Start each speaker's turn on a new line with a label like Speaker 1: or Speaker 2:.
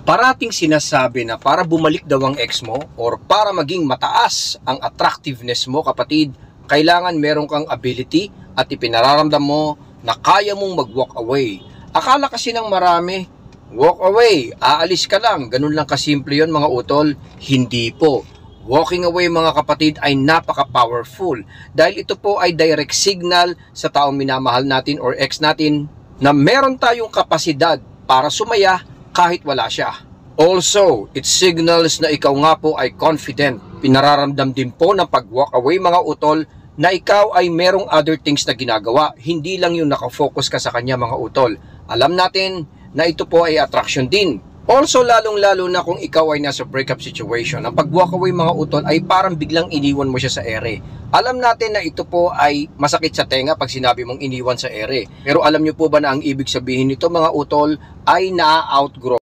Speaker 1: Parating sinasabi na para bumalik daw ang ex mo or para maging mataas ang attractiveness mo, kapatid, kailangan meron kang ability at ipinararamdam mo na kaya mong mag-walk away. Akala kasi ng marami, walk away, aalis ka lang, ganun lang kasimple yun mga utol. Hindi po. Walking away mga kapatid ay napaka-powerful dahil ito po ay direct signal sa taong minamahal natin or ex natin na meron tayong kapasidad para sumaya kahit wala siya. Also, it signals na ikaw nga po ay confident. Pinararamdam din po ng pag-walk away mga utol na ikaw ay merong other things na ginagawa. Hindi lang yung nakafocus ka sa kanya mga utol. Alam natin na ito po ay attraction din. Also, lalong-lalo na kung ikaw ay nasa breakup situation. Ang pag-walk away mga utol ay parang biglang iniwan mo siya sa ere. Alam natin na ito po ay masakit sa tenga pag sinabi mong iniwan sa ere. Pero alam nyo po ba na ang ibig sabihin nito mga utol ay na-outgrow